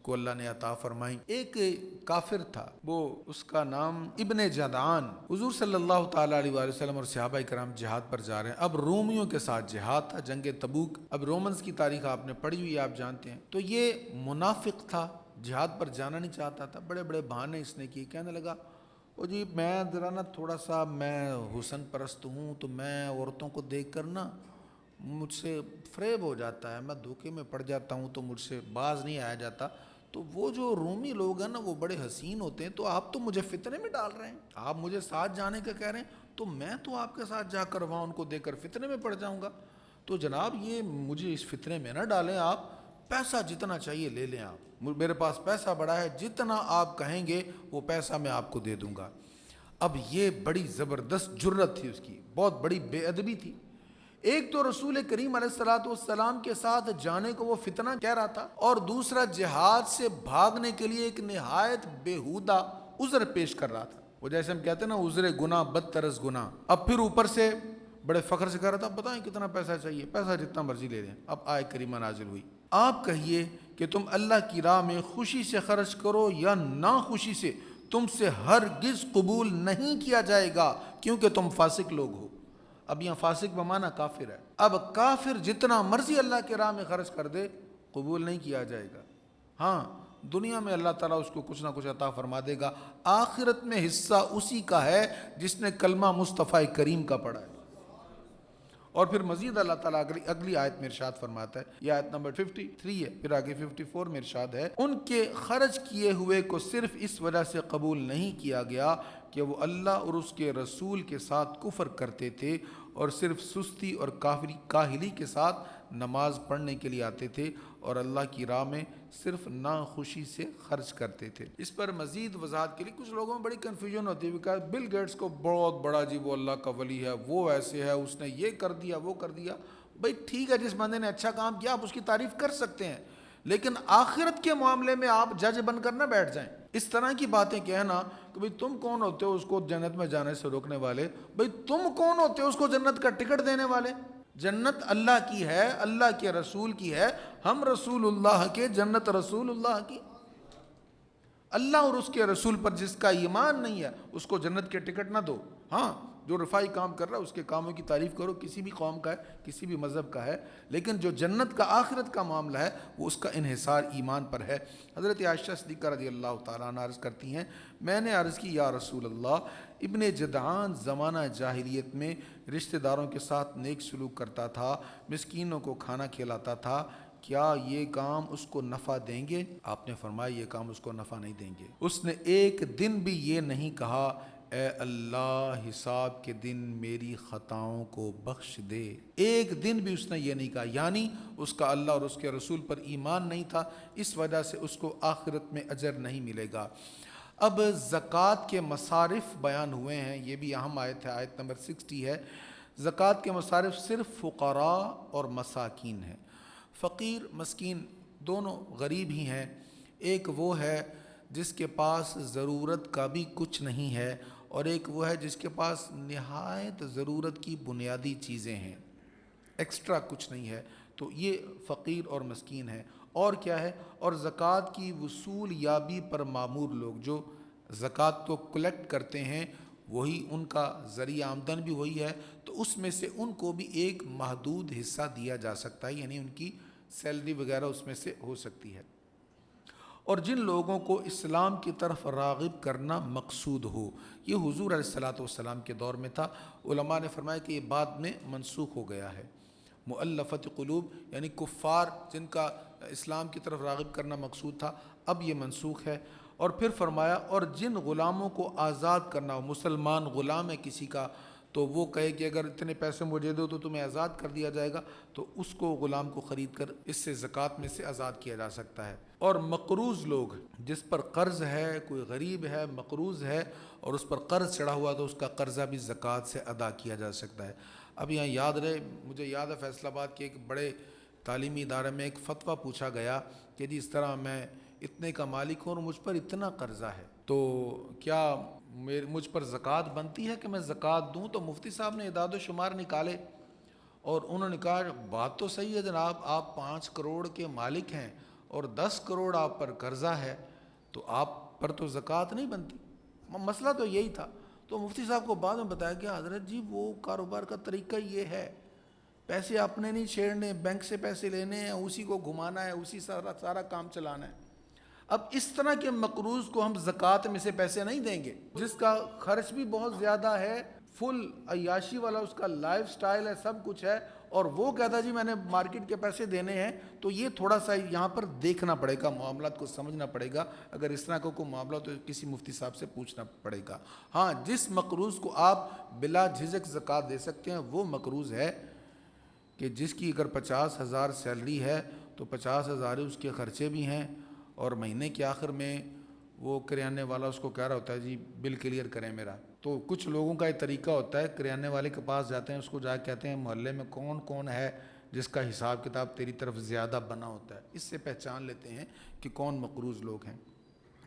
کو اللہ نے عطا فرمائی۔ ایک کافر تھا، وہ اس کا نام ابن جدعان، حضور صلی اللہ تعالیٰ علیہ وسلم اور صحابہ کرام جہاد پر جا رہے ہیں۔ اب رومیوں کے ساتھ جہاد تھا، جنگ تبوک۔ اب رومنز کی تاریخ آپ نے پڑھی ہوئی، آپ جانتے ہیں۔ تو یہ منافق تھا، جہاد پر جانا نہیں چاہتا تھا، بڑے بڑے بہانے اس نے کیے، کہنے لگا او جی میں ذرا نا تھوڑا سا میں حسن پرست ہوں، تو میں عورتوں کو دیکھ کر نا مجھ سے فریب ہو جاتا ہے، میں دھوکے میں پڑ جاتا ہوں، تو مجھ سے باز نہیں آیا جاتا۔ تو وہ جو رومی لوگ ہیں نا وہ بڑے حسین ہوتے ہیں، تو آپ تو مجھے فتنے میں ڈال رہے ہیں، آپ مجھے ساتھ جانے کا کہہ رہے ہیں، تو میں تو آپ کے ساتھ جا کر وہاں ان کو دیکھ کر فتنے میں پڑ جاؤں گا۔ تو جناب یہ مجھے اس فتنے میں نہ ڈالیں، آپ پیسہ جتنا چاہیے لے لیں، آپ میرے پاس پیسہ بڑا ہے، جتنا آپ کہیں گے وہ پیسہ میں آپ کو دے دوں گا۔ اب یہ بڑی زبردست جرت تھی اس کی، بہت بڑی بے ادبی تھی۔ ایک تو رسول کریم علیہ السلام کے ساتھ جانے کو وہ فتنہ کہہ رہا تھا، اور دوسرا جہاد سے بھاگنے کے لیے ایک نہایت بیہودہ عذر پیش کر رہا تھا۔ وہ جیسے ہم کہتے ہیں نا عذر گناہ بدتر از گناہ۔ اب پھر اوپر سے بڑے فخر سے کہہ رہا تھا بتائیں کتنا پیسہ چاہیے، پیسہ جتنا مرضی لے لیں۔ اب آیت کریمہ نازل ہوئی، آپ کہیے کہ تم اللہ کی راہ میں خوشی سے خرچ کرو یا ناخوشی سے، تم سے ہرگز قبول نہیں کیا جائے گا، کیونکہ تم فاسق لوگ ہو۔ اب یہاں فاسق بمانا کافر ہے۔ اب کافر جتنا مرضی اللہ کے راہ میں خرچ کر دے قبول نہیں کیا جائے گا۔ ہاں دنیا میں اللہ تعالیٰ اس کو کچھ نہ کچھ عطا فرما دے گا، آخرت میں حصہ اسی کا ہے جس نے کلمہ مصطفیٰ کریم کا پڑھا ہے۔ اور پھر مزید اللہ تعالیٰ اگلی آیت میں ارشاد فرماتا ہے، یہ آیت نمبر 53 ہے، پھر آگے 54 میں ارشاد ہے، ان کے خرچ کیے ہوئے کو صرف اس وجہ سے قبول نہیں کیا گیا کہ وہ اللہ اور اس کے رسول کے ساتھ کفر کرتے تھے، اور صرف سستی اور کاہلی کے ساتھ نماز پڑھنے کے لیے آتے تھے، اور اللہ کی راہ میں صرف ناخوشی سے خرچ کرتے تھے۔ اس پر مزید وضاحت کے لیے کچھ لوگوں میں بڑی کنفیوژن ہوتی ہے، کہ بل گیٹس کو بہت بڑا جی وہ اللہ کا ولی ہے، وہ ایسے ہے، اس نے یہ کر دیا وہ کر دیا۔ بھئی ٹھیک ہے، جس بندے نے اچھا کام کیا آپ اس کی تعریف کر سکتے ہیں، لیکن آخرت کے معاملے میں آپ جج بن کر نہ بیٹھ جائیں۔ اس طرح کی باتیں کہنا کہ بھئی تم کون ہوتے ہو اس کو جنت میں جانے سے روکنے والے، بھئی تم کون ہوتے ہو اس کو جنت کا ٹکٹ دینے والے؟ جنت اللہ کی ہے، اللہ کے رسول کی ہے، ہم رسول اللہ کے، جنت رسول اللہ کی۔ اللہ اور اس کے رسول پر جس کا ایمان نہیں ہے اس کو جنت کے ٹکٹ نہ دو۔ ہاں جو رفائی کام کر رہا ہے اس کے کاموں کی تعریف کرو، کسی بھی قوم کا ہے، کسی بھی مذہب کا ہے، لیکن جو جنت کا آخرت کا معاملہ ہے وہ اس کا انحصار ایمان پر ہے۔ حضرت عائشہ صدیقہ رضی اللہ تعالیٰ عنہ عرض کرتی ہیں، میں نے عرض کی یا رسول اللہ، ابن جدعان زمانہ جاہلیت میں رشتہ داروں کے ساتھ نیک سلوک کرتا تھا، مسکینوں کو کھانا کھلاتا تھا، کیا یہ کام اس کو نفع دیں گے؟ آپ نے فرمایا یہ کام اس کو نفع نہیں دیں گے۔ اس نے ایک دن بھی یہ نہیں کہا اے اللہ حساب کے دن میری خطاؤں کو بخش دے، ایک دن بھی اس نے یہ نہیں کہا، یعنی اس کا اللہ اور اس کے رسول پر ایمان نہیں تھا، اس وجہ سے اس کو آخرت میں اجر نہیں ملے گا۔ اب زکوٰۃ کے مصارف بیان ہوئے ہیں، یہ بھی اہم آیت ہے، آیت نمبر 60 ہے۔ زکوٰۃ کے مصارف صرف فقراء اور مساکین ہیں۔ فقیر مسکین دونوں غریب ہی ہیں، ایک وہ ہے جس کے پاس ضرورت کا بھی کچھ نہیں ہے، اور ایک وہ ہے جس کے پاس نہایت ضرورت کی بنیادی چیزیں ہیں، ایکسٹرا کچھ نہیں ہے، تو یہ فقیر اور مسکین ہے۔ اور کیا ہے؟ اور زکوٰۃ کی وصول یابی پر مامور لوگ جو زکوٰۃ کو کلیکٹ کرتے ہیں، وہی ان کا ذریعہ آمدن بھی وہی ہے، تو اس میں سے ان کو بھی ایک محدود حصہ دیا جا سکتا ہے، یعنی ان کی سیلری وغیرہ اس میں سے ہو سکتی ہے۔ اور جن لوگوں کو اسلام کی طرف راغب کرنا مقصود ہو، یہ حضور علیہ الصلوۃ والسلام کے دور میں تھا، علماء نے فرمایا کہ یہ بعد میں منسوخ ہو گیا ہے۔ مؤلفت قلوب یعنی کفار جن کا اسلام کی طرف راغب کرنا مقصود تھا، اب یہ منسوخ ہے۔ اور پھر فرمایا اور جن غلاموں کو آزاد کرنا ہو، مسلمان غلام ہے کسی کا، تو وہ کہے کہ اگر اتنے پیسے مجھے دو تو تمہیں آزاد کر دیا جائے گا، تو اس کو غلام کو خرید کر اس سے زکوٰۃ میں سے آزاد کیا جا سکتا ہے۔ اور مقروض لوگ جس پر قرض ہے، کوئی غریب ہے مقروض ہے اور اس پر قرض چڑھا ہوا، تو اس کا قرضہ بھی زکوٰۃ سے ادا کیا جا سکتا ہے۔ اب یہاں یاد رہے، مجھے یاد ہے فیصل آباد کے ایک بڑے تعلیمی ادارے میں ایک فتویٰ پوچھا گیا کہ جی اس طرح میں اتنے کا مالک ہوں اور مجھ پر اتنا قرضہ ہے، تو کیا مجھ پر زکوٰۃ بنتی ہے کہ میں زکوٰۃ دوں؟ تو مفتی صاحب نے اعداد و شمار نکالے اور انہوں نے کہا بات تو صحیح ہے جناب، آپ 5 کروڑ کے مالک ہیں اور 10 کروڑ آپ پر قرضہ ہے، تو آپ پر تو زکوٰۃ نہیں بنتی۔ مسئلہ تو یہی تھا۔ تو مفتی صاحب کو بعد میں بتایا کہ حضرت جی وہ کاروبار کا طریقہ یہ ہے، پیسے اپنے نہیں چھیڑنے، بینک سے پیسے لینے ہیں، اسی کو گھمانا ہے، اسی سارا کام چلانا ہے۔ اب اس طرح کے مقروض کو ہم زکوٰۃ میں سے پیسے نہیں دیں گے، جس کا خرچ بھی بہت زیادہ ہے، فل عیاشی والا اس کا لائف سٹائل ہے، سب کچھ ہے، اور وہ کہتا ہے جی میں نے مارکیٹ کے پیسے دینے ہیں، تو یہ تھوڑا سا یہاں پر دیکھنا پڑے گا، معاملات کو سمجھنا پڑے گا۔ اگر اس طرح کا کوئی معاملہ تو کسی مفتی صاحب سے پوچھنا پڑے گا۔ ہاں جس مقروض کو آپ بلا جھجک زکوٰۃ دے سکتے ہیں وہ مقروض ہے کہ جس کی اگر 50,000 سیلری ہے تو 50,000 اس کے خرچے بھی ہیں، اور مہینے کے آخر میں وہ کریانے والا اس کو کہہ رہا ہوتا ہے جی بل کلیئر کریں میرا۔ تو کچھ لوگوں کا یہ طریقہ ہوتا ہے، کریانے والے کے پاس جاتے ہیں، اس کو جا کے کہتے ہیں محلے میں کون کون ہے جس کا حساب کتاب تیری طرف زیادہ بنا ہوتا ہے، اس سے پہچان لیتے ہیں کہ کون مقروض لوگ ہیں۔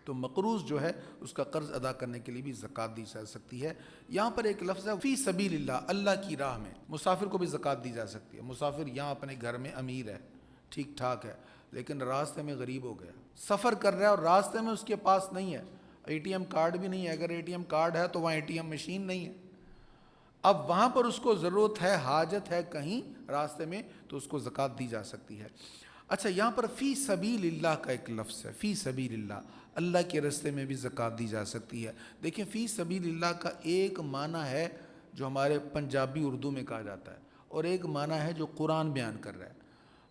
تو مقروض جو ہے اس کا قرض ادا کرنے کے لیے بھی زکوٰۃ دی جا سکتی ہے۔ یہاں پر ایک لفظ ہے فی سبیل اللہ، اللہ کی راہ میں، مسافر کو بھی زکوٰۃ دی جا سکتی ہے۔ مسافر یہاں اپنے گھر میں امیر ہے، ٹھیک ٹھاک ہے، لیکن راستے میں غریب ہو گیا، سفر کر رہا ہے اور راستے میں اس کے پاس نہیں ہے، اے ٹی ایم کارڈ بھی نہیں ہے، اگر اے ٹی ایم کارڈ ہے تو وہاں اے ٹی ایم مشین نہیں ہے، اب وہاں پر اس کو ضرورت ہے، حاجت ہے کہیں راستے میں، تو اس کو زکوٰۃ دی جا سکتی ہے۔ اچھا یہاں پر فی سبیل اللہ کا ایک لفظ ہے، فی سبیل اللہ، اللہ کے راستے میں بھی زکوٰۃ دی جا سکتی ہے۔ دیکھیں فی سبیل اللہ کا ایک معنی ہے جو ہمارے پنجابی اردو میں کہا جاتا ہے، اور ایک معنی ہے جو قرآن بیان کر رہا ہے۔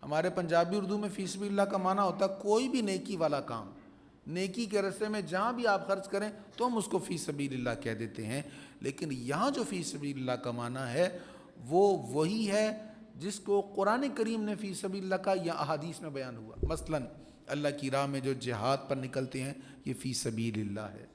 ہمارے پنجابی اردو میں فی سبیل اللہ کا معنی ہوتا ہے کوئی بھی نیکی والا کام، نیکی کے راستے میں جہاں بھی آپ خرچ کریں تو ہم اس کو فی سبیل اللہ کہہ دیتے ہیں، لیکن یہاں جو فی سبیل اللہ کا معنی ہے وہ وہی ہے جس کو قرآن کریم نے فی سبیل اللہ کا یا احادیث میں بیان ہوا۔ مثلا اللہ کی راہ میں جو جہاد پر نکلتے ہیں یہ فی سبیل اللہ ہے،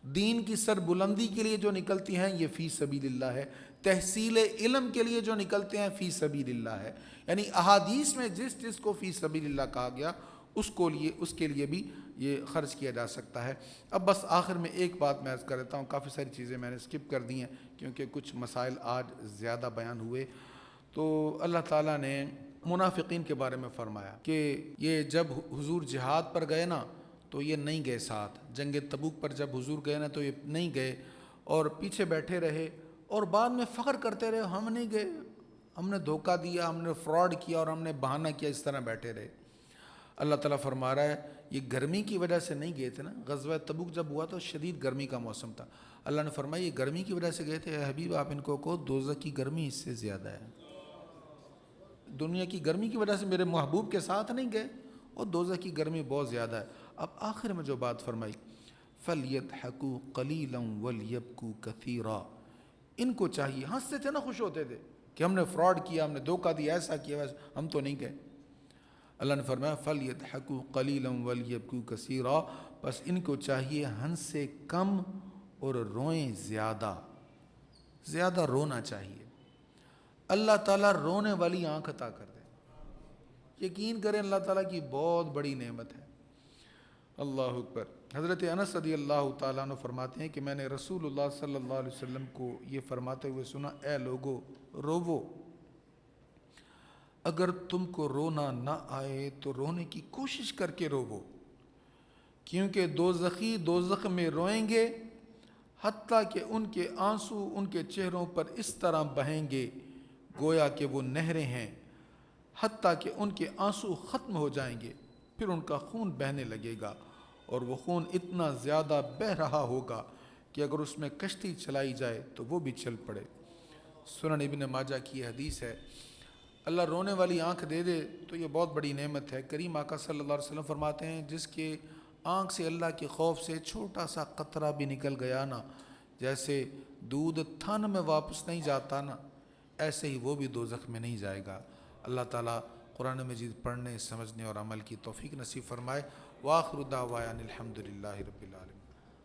دین کی سر بلندی کے لیے جو نکلتی ہیں یہ فی سبیل اللہ ہے، تحصیل علم کے لیے جو نکلتے ہیں فی سبیل اللہ ہے۔ یعنی احادیث میں جس کو فی سبیل اللہ کہا گیا اس کے لیے بھی یہ خرچ کیا جا سکتا ہے۔ اب بس آخر میں ایک بات میں عرض کر دیتا ہوں، کافی ساری چیزیں میں نے اسکپ کر دی ہیں کیونکہ کچھ مسائل آج زیادہ بیان ہوئے۔ تو اللہ تعالیٰ نے منافقین کے بارے میں فرمایا کہ یہ جب حضور جہاد پر گئے نا تو یہ نہیں گئے ساتھ، جنگ تبوک پر جب حضور گئے نا تو یہ نہیں گئے اور پیچھے بیٹھے رہے، اور بعد میں فخر کرتے رہے ہم نہیں گئے، ہم نے دھوکہ دیا، ہم نے فراڈ کیا اور ہم نے بہانہ کیا، اس طرح بیٹھے رہے۔ اللہ تعالیٰ فرما رہا ہے یہ گرمی کی وجہ سے نہیں گئے تھے نا، غزوہ تبوک جب ہوا تو شدید گرمی کا موسم تھا، اللہ نے فرمایا یہ گرمی کی وجہ سے گئے تھے، اے حبیب آپ ان کو کہو دوزخ کی گرمی اس سے زیادہ ہے، دنیا کی گرمی کی وجہ سے میرے محبوب کے ساتھ نہیں گئے اور دوزخ کی گرمی بہت زیادہ ہے۔ اب آخر میں جو بات فرمائی فَلْيَضْحَكُوا قَلِيلًا وَلْيَبْكُوا كَثِيرًا، ان کو چاہیے، ہنستے تھے نا، خوش ہوتے تھے کہ ہم نے فراڈ کیا، ہم نے دھوکہ دیا، ایسا کیا ویسا، ہم تو نہیں گئے۔ اللہ نے فرمایا فَلْيَضْحَكُوا قَلِيلًا وَلْيَبْكُوا كَثِيرًا، بس ان کو چاہیے ہنسے کم اور روئیں زیادہ، زیادہ رونا چاہیے۔ اللہ تعالیٰ رونے والی آنکھ عطا کر دے، یقین کریں اللہ تعالیٰ کی بہت بڑی نعمت ہے۔ اللہ اکبر۔ حضرت انس رضی اللہ تعالیٰ عنہ فرماتے ہیں کہ میں نے رسول اللہ صلی اللہ علیہ وسلم کو یہ فرماتے ہوئے سنا، اے لوگو روو، اگر تم کو رونا نہ آئے تو رونے کی کوشش کر کے روو، کیونکہ دوزخی دوزخ میں روئیں گے حتیٰ کہ ان کے آنسو ان کے چہروں پر اس طرح بہیں گے گویا کہ وہ نہریں ہیں، حتیٰ کہ ان کے آنسو ختم ہو جائیں گے، پھر ان کا خون بہنے لگے گا، اور وہ خون اتنا زیادہ بہہ رہا ہوگا کہ اگر اس میں کشتی چلائی جائے تو وہ بھی چل پڑے۔ سنن ابن ماجہ کی حدیث ہے۔ اللہ رونے والی آنکھ دے دے تو یہ بہت بڑی نعمت ہے۔ کریم آقا صلی اللہ علیہ وسلم فرماتے ہیں جس کے آنکھ سے اللہ کے خوف سے چھوٹا سا قطرہ بھی نکل گیا نا، جیسے دودھ تھن میں واپس نہیں جاتا نا، ایسے ہی وہ بھی دوزخ میں نہیں جائے گا۔ اللہ تعالیٰ قرآن مجید پڑھنے، سمجھنے اور عمل کی توفیق نصیب فرمائے۔ وآخر دعوانا الحمد للہ رب العالمین۔